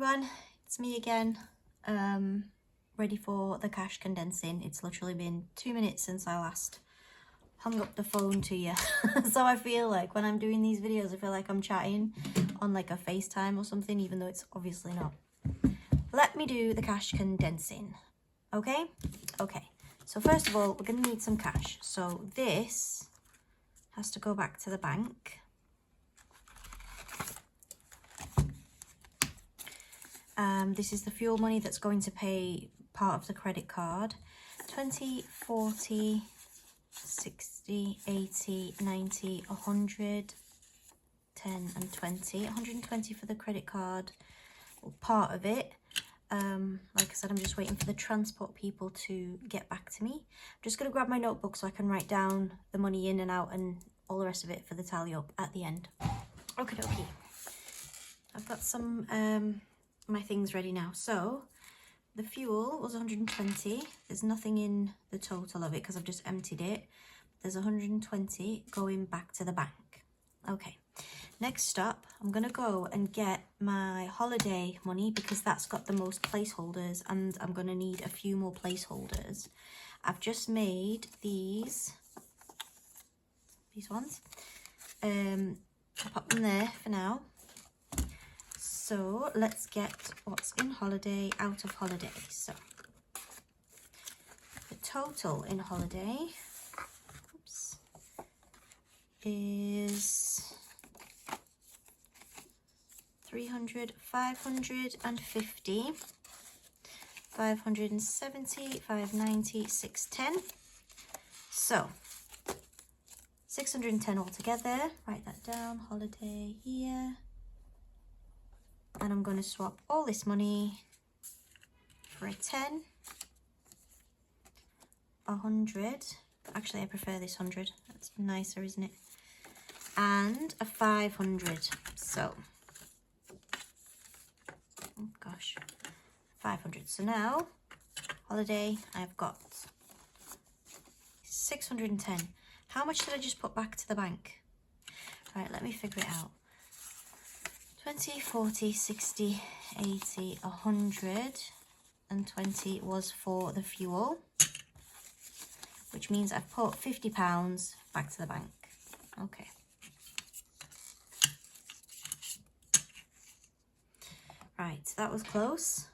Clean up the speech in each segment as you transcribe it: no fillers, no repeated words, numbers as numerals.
everyone, it's me again, ready for the cash condensing. It's literally been 2 minutes since I last hung up the phone to you. So I feel like when I'm doing these videos, I feel like I'm chatting on like a FaceTime or something, even though it's obviously not. Let me do the cash condensing, okay? Okay, so first of all, we're gonna need some cash. So this has to go back to the bank. This is the fuel money that's going to pay part of the credit card. 20, 40, 60, 80, 90, 100, 10 and 20. 120 for the credit card, or part of it. Like I said, I'm just waiting for the transport people to get back to me. I'm just going to grab my notebook so I can write down the money in and out and all the rest of it for the tally up at the end. Okay, dokie. I've got some my things ready now. So the fuel was 120. There's nothing in the total of it because I've just emptied it. There's 120 going back to the bank. Okay, next stop, I'm gonna go and get my holiday money because that's got the most placeholders, and I'm gonna need a few more placeholders. I've just made these ones. I'll pop them there for now. So let's get what's in holiday out of holiday. So the total in holiday, oops, is 300, 550, 570, 590, 610. So 610 altogether. Write that down. Holiday here. And I'm going to swap all this money for a 10, 100. Actually, I prefer this 100. That's nicer, isn't it? And a 500. So, oh gosh, 500. So now, holiday, I've got 610. How much did I just put back to the bank? Right, let me figure it out. 20, 40, 60, 80, 120 was for the fuel, which means I've put £50 back to the bank. Okay. Right, that was close.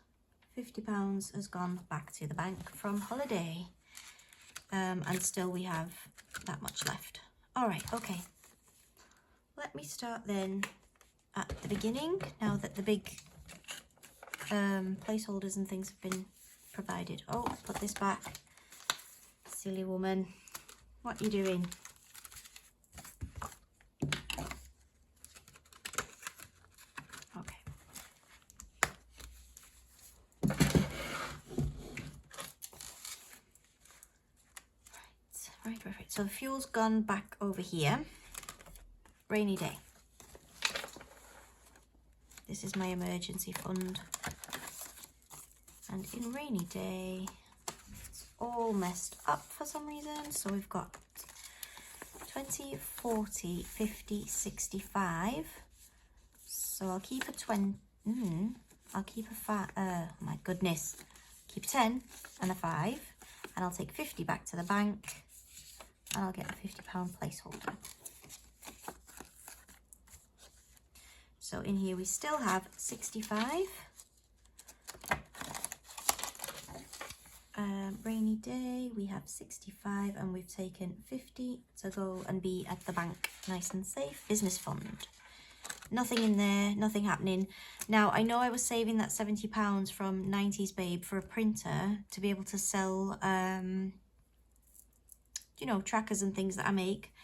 £50 has gone back to the bank from holiday. And still we have that much left. All right, okay. Let me start then at the beginning, now that the big placeholders and things have been provided. Oh, put this back. Silly woman. What are you doing? Okay. Right. So the fuel's gone back over here. Rainy day. This is my emergency fund. And in rainy day, it's all messed up for some reason. So we've got 20, 40, 50, 65. So I'll keep a 20. I'll keep a 5. Oh my goodness. Keep a 10 and a 5. And I'll take 50 back to the bank. And I'll get a £50 placeholder. So in here we still have 65. Rainy day, we have 65 and we've taken 50 to go and be at the bank, nice and safe. Business fund. Nothing in there, nothing happening. Now, I know I was saving that £70 from 90s Babe for a printer to be able to sell, you know, trackers and things that I make.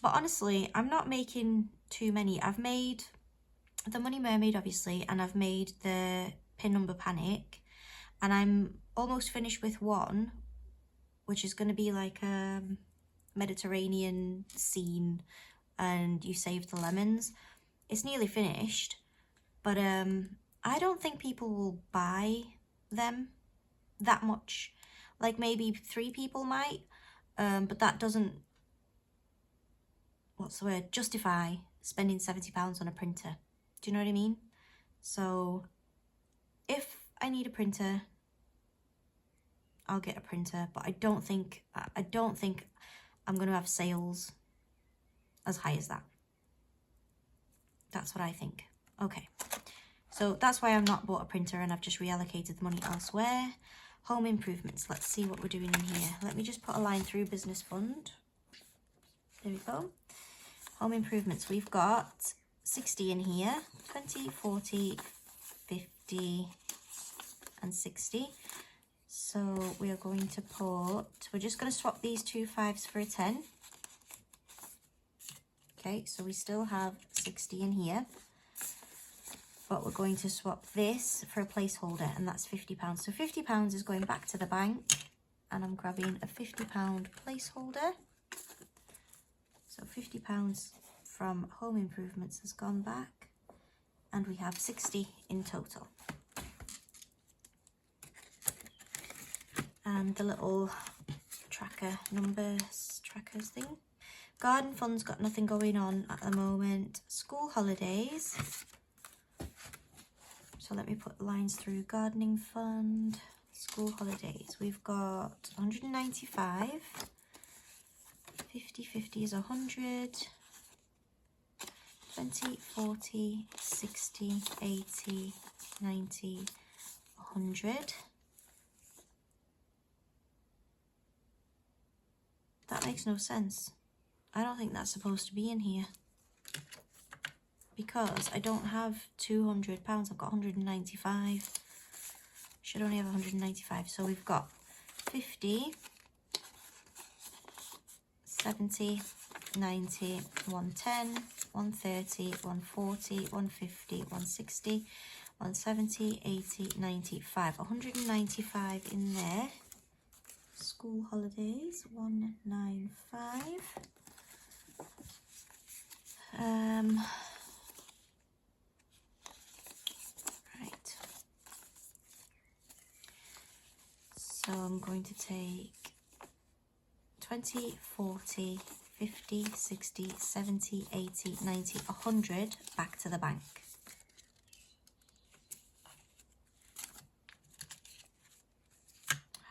But honestly, I'm not making too many. I've made the Money Mermaid, obviously, and I've made the pin number panic, and I'm almost finished with one, which is going to be like a Mediterranean scene and you save the lemons. It's nearly finished, but I don't think people will buy them that much. Like maybe 3 people might, but that doesn't, what's the word, justify spending £70 on a printer. Do you know what I mean? So I need a printer, I'll get a printer, but I don't think I'm going to have sales as high as that. That's what I think. Okay, so that's why I've not bought a printer and I've just reallocated the money elsewhere. Home improvements, let's see what we're doing in here. Let me just put a line through business fund. There we go. Home improvements, we've got 60 in here, 20, 40, 50 and 60. So we are going to put, we're just going to swap these 2 5s for a 10. Okay, so we still have 60 in here, but we're going to swap this for a placeholder, and that's £50. So £50 is going back to the bank, and I'm grabbing a £50 placeholder. So £50 from home improvements has gone back, and we have 60 in total. And the little trackers thing. Garden fund's got nothing going on at the moment. School holidays. So let me put lines through gardening fund, school holidays. We've got 195. 50, 50 is 100. 20, 40, 60, 80, 90, 100. That makes no sense. I don't think that's supposed to be in here, because I don't have £200, I've got 195. Should only have 195. So we've got 50, 70, 90, 110, 130, 140, 150, 160, 170, 80, 95. 195 in there. School holidays, 195. Right. So I'm going to take 20, 40, 50, 60, 70, 80, 90, 100 back to the bank.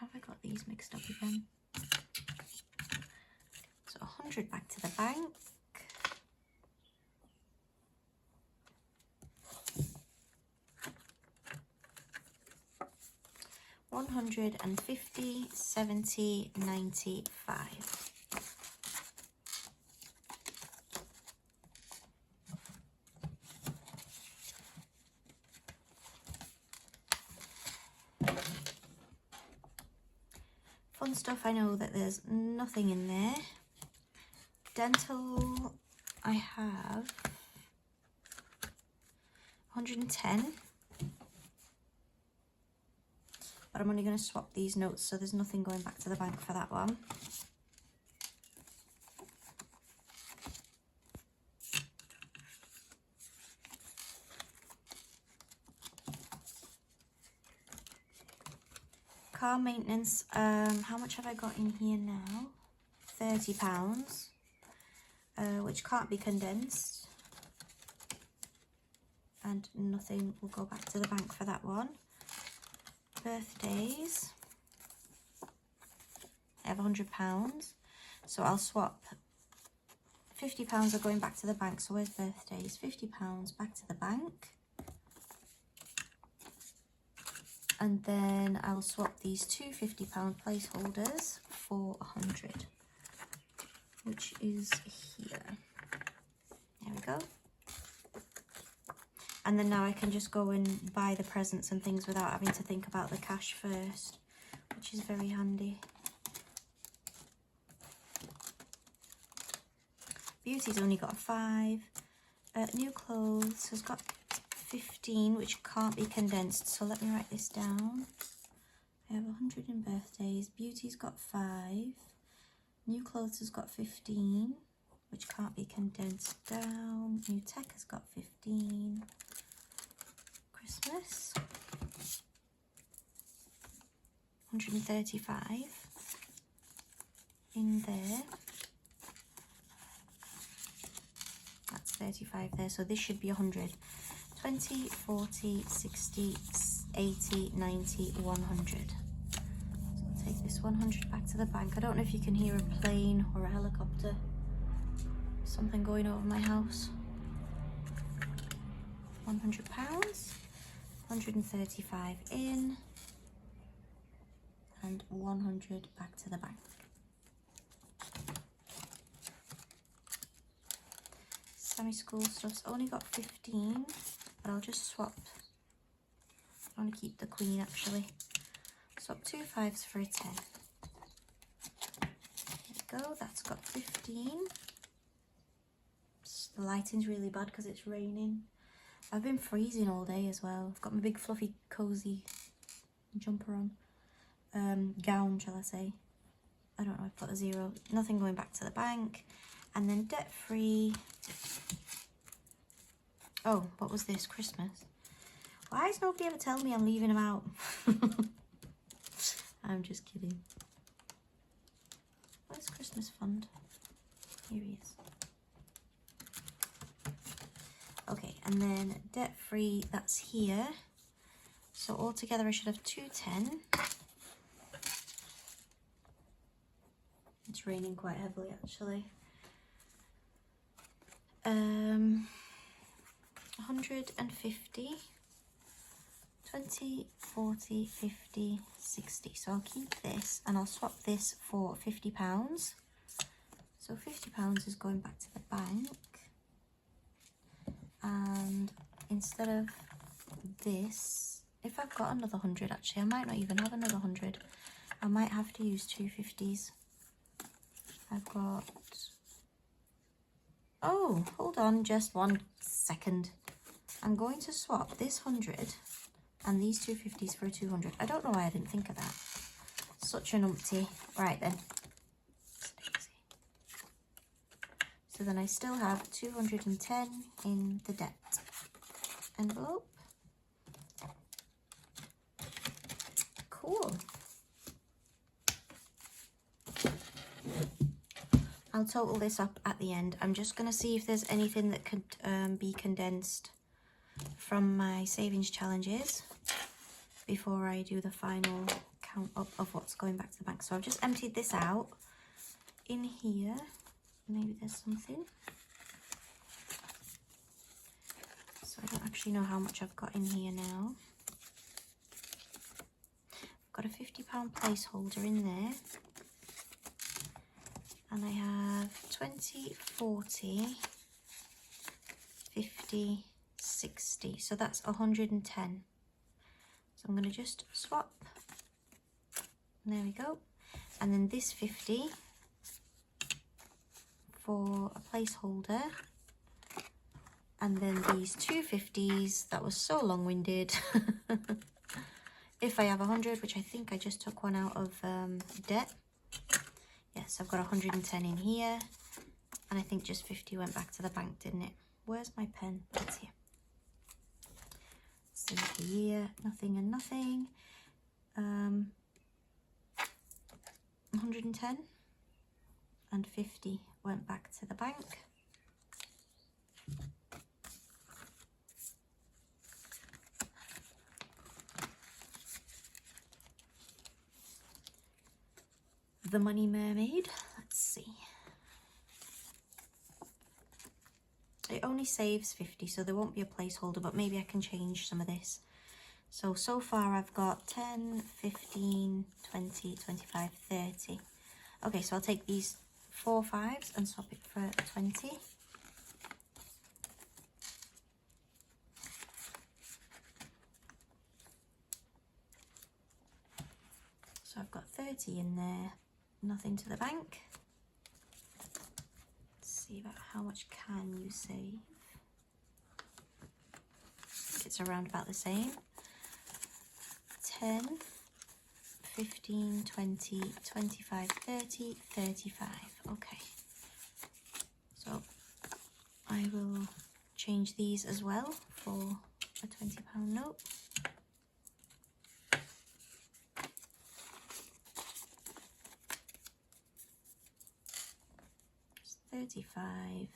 Have I got these mixed up again? So 100 back to the bank. 150, 70, 95. Fun stuff, I know that there's nothing in there. Dental, I have 110. But I'm only going to swap these notes, so there's nothing going back to the bank for that one. Car maintenance, how much have I got in here now? £30, which can't be condensed. And nothing will go back to the bank for that one. Birthdays, I have £100, so I'll swap. £50 are going back to the bank, so where's birthdays? £50 back to the bank, and then I'll swap these two £50 placeholders for 100, which is here. There we go. And then now I can just go and buy the presents and things without having to think about the cash first, which is very handy. Beauty's only got a 5. New clothes has got 15, which can't be condensed. So let me write this down. I have 100 in birthdays. Beauty's got 5. New clothes has got 15, which can't be condensed down. New tech has got 15. Christmas, 135 in there. That's 35 there, so this should be 100. 20, 40, 60, 80, 90, 100. So I'll take this 100 back to the bank. I don't know if you can hear a plane or a helicopter. Something going over my house. £100. 135 in. And 100 back to the bank. Semi-school stuff's only got 15, but I'll just swap. I want to keep the queen actually. Swap 2 5s for a 10. There we go, that's got 15. The lighting's really bad because it's raining. I've been freezing all day as well. I've got my big fluffy cozy jumper on. Gown, shall I say. I don't know, I've put a 0. Nothing going back to the bank. And then debt free. Oh, what was this? Christmas. Why is nobody ever telling me I'm leaving them out? I'm just kidding. Where's Christmas fund? Here he is. Okay, and then debt free, that's here. So altogether I should have 210. It's raining quite heavily actually. 150, 20, 40, 50, 60. So I'll keep this and I'll swap this for £50. So £50 is going back to the bank. And instead of this, if I've got another 100, actually I might not even have another 100. I might have to use 2 50s. I've got, oh, hold on just 1 second. I'm going to swap this 100 and these 2 50s for a 200. I don't know why I didn't think of that. Such a numpty. Right then. So then I still have 210 in the debt envelope. Cool. I'll total this up at the end. I'm just going to see if there's anything that could be condensed from my savings challenges before I do the final count up of what's going back to the bank. So I've just emptied this out. In here, maybe there's something. So I don't actually know how much I've got in here now. I've got a £50 placeholder in there. And I have 20, 40, 50, 60. So that's 110. So I'm going to just swap. And there we go. And then this 50 for a placeholder. And then these 2 50s. That was so long-winded. If I have 100, which I think I just took one out of debt. Yes, I've got 110 in here, and I think just 50 went back to the bank, didn't it? Where's my pen? It's here. See the year, nothing and nothing. 110 and 50 went back to the bank. The Money Mermaid, let's see. It only saves 50, so there won't be a placeholder, but maybe I can change some of this. So far I've got 10, 15, 20, 25, 30. Okay, so I'll take these 4 5s and swap it for 20. So I've got 30 in there. Nothing to the bank. Let's see about how much can you save. I think it's around about the same. 10, 15, 20, 25, 30, 35. Okay. So I will change these as well for a £20 note. 35,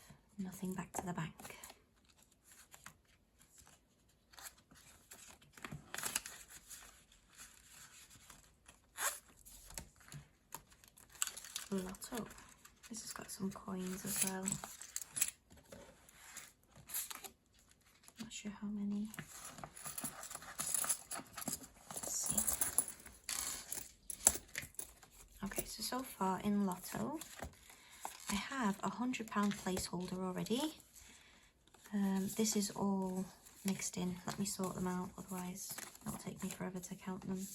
nothing back to the bank. some coins as well. Not sure how many. Let's see. Okay, so far in Lotto, I have a £100 placeholder already. This is all mixed in. Let me sort them out, otherwise it'll take me forever to count them.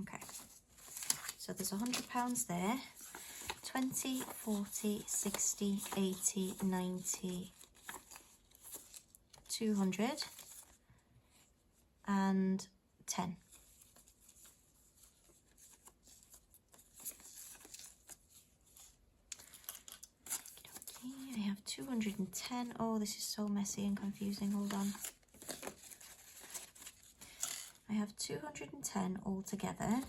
Okay, so there's £100 there. 20, 40, 60, 80, 90, 200 and 10. I have 210. Oh, this is so messy and confusing. Hold on. I have 210 altogether.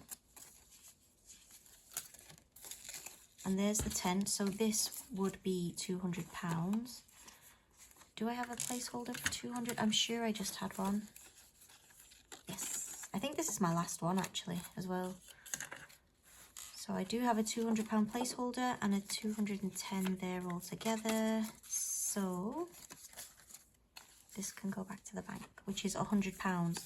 And there's the 10. So this would be £200. Do I have a placeholder for 200? I'm sure I just had one. Yes. I think this is my last one actually as well. So I do have a £200 placeholder and a 210 there all together. So this can go back to the bank, which is £100.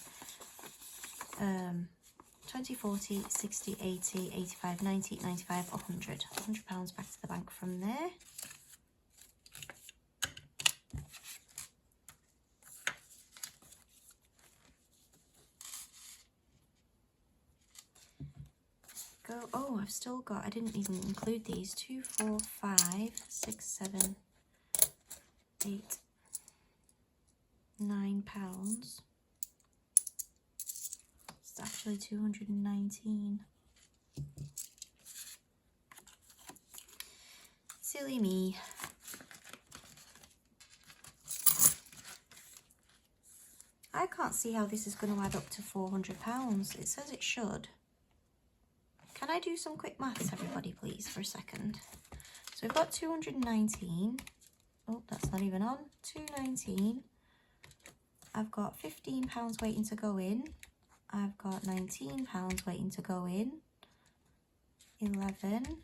20, 40, 60, 80, 85, 90, 95, 100. £100 back to the bank from there. Oh, I've still got, I didn't even include these. 2, 4, 5, 6, 7, 8, £9. It's actually 219. Silly me. I can't see how this is going to add up to £400. It says it should. Can I do some quick maths, everybody, please, for a second? So we've got 219. Oh, that's not even on. 219. I've got £15 waiting to go in. I've got £19 waiting to go in. 11,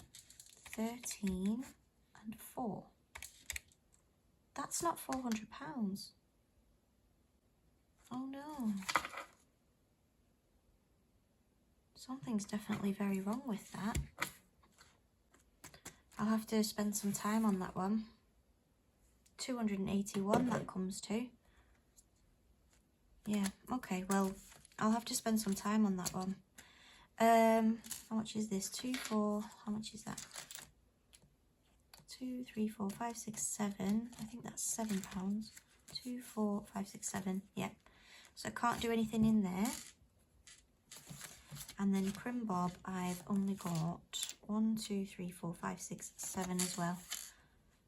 13, and 4. That's not £400. Oh no. Something's definitely very wrong with that. I'll have to spend some time on that one. 281 that comes to. Yeah, okay, well, I'll have to spend some time on that one. How much is this? 2, 4, how much is that? 2, 3, 4, 5, 6, 7. I think that's £7. 2, 4, 5, 6, 7. Yeah. So I can't do anything in there. And then Crim Bob, I've only got 1, 2, 3, 4, 5, 6, 7 as well.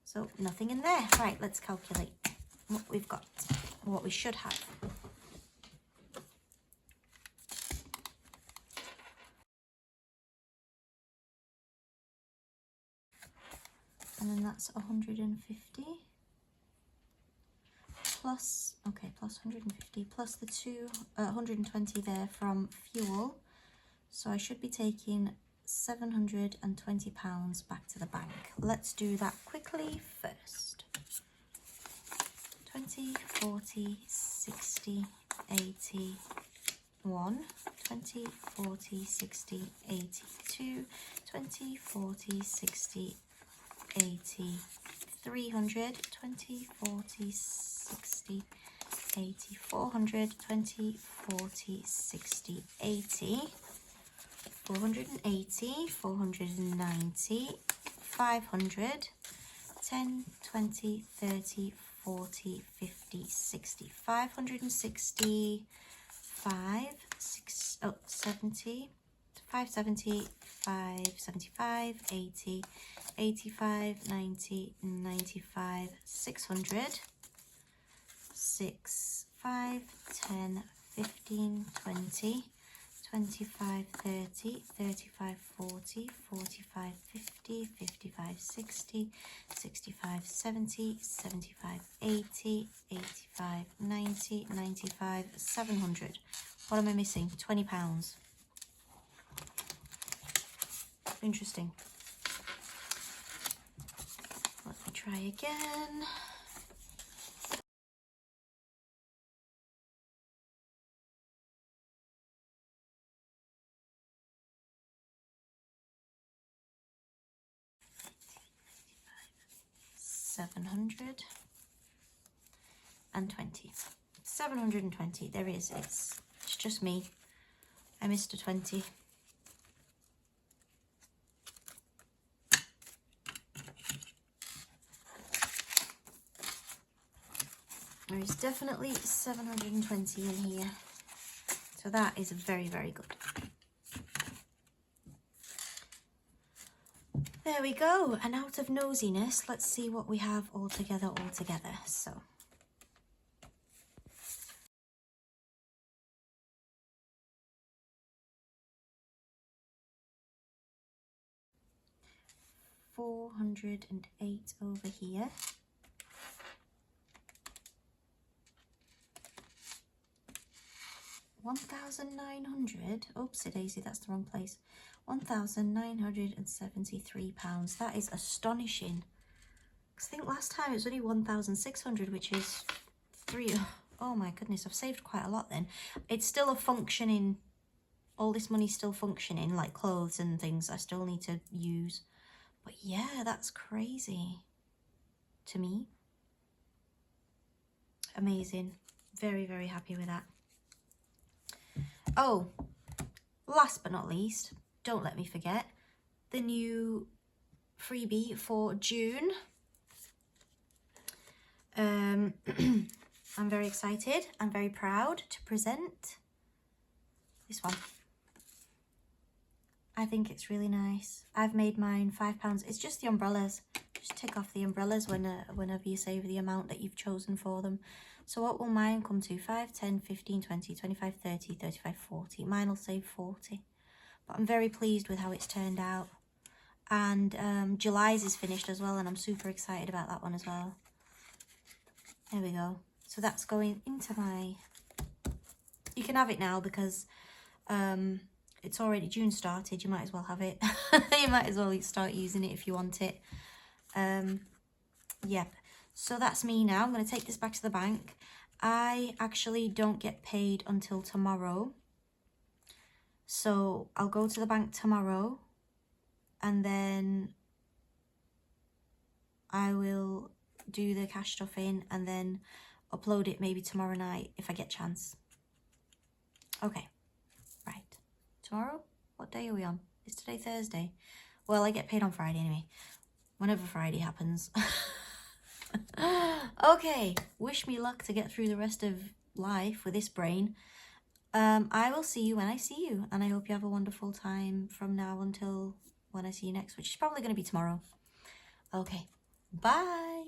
So nothing in there. Right, let's calculate what we've got, what we should have. And then that's 150 plus, okay, plus 150 plus the 120 there from fuel. So I should be taking £720 back to the bank. Let's do that quickly first. 20, 40, 60, 80, 1, 20, 40, 60, 82, 20, 40, 60, 80, 300, 20, 40, 60, 80, 400, 20, 40, 60, 80, 480, 490, 500, 10, 20, 30, 40, 50, 60, 565, 70, 570, 575, 80, 85, 90, 95, 600, 6, 5, 10, 15, 20, 25, 30, 35, 40, 45, 50, 55, 60, 65, 70, 75, 80, 85, 90, 95, 700. What am I missing? £20. Interesting. Let me try again. $720. 720. There is. It's just me. I missed a 20. There is definitely 720 in here. So that is very, very good. There we go. And out of nosiness, let's see what we have all together. So. $408 over here. £1,900. Oopsie daisy, that's the wrong place. £1,973. That is astonishing. I think last time it was only 1,600, which is three. Oh my goodness, I've saved quite a lot then. It's still a functioning. All this money's still functioning, like clothes and things I still need to use. But yeah, that's crazy to me. Amazing. Very, very happy with that. Oh, last but not least, don't let me forget, the new freebie for June. I'm very excited. I'm very proud to present this one. I think it's really nice. I've made mine £5. It's just the umbrellas. Just tick off the umbrellas whenever you save the amount that you've chosen for them. So what will mine come to? 5, 10, 15, 20, 25, 30, 35, 40. Mine will save 40. But I'm very pleased with how it's turned out. And July's is finished as well, and I'm super excited about that one as well. There we go. So that's going into my... You can have it now because it's already... June started. You might as well have it. You might as well start using it if you want it. Yep. So that's me now. I'm going to take this back to the bank. I actually don't get paid until tomorrow. So I'll go to the bank tomorrow and then I will do the cash stuff in and then upload it maybe tomorrow night if I get a chance. Okay, right. Tomorrow? What day are we on? Is today Thursday? Well, I get paid on Friday anyway. Whenever Friday happens. Okay, wish me luck to get through the rest of life with this brain. I will see you when I see you, and I hope you have a wonderful time from now until when I see you next, which is probably going to be tomorrow. Okay, bye.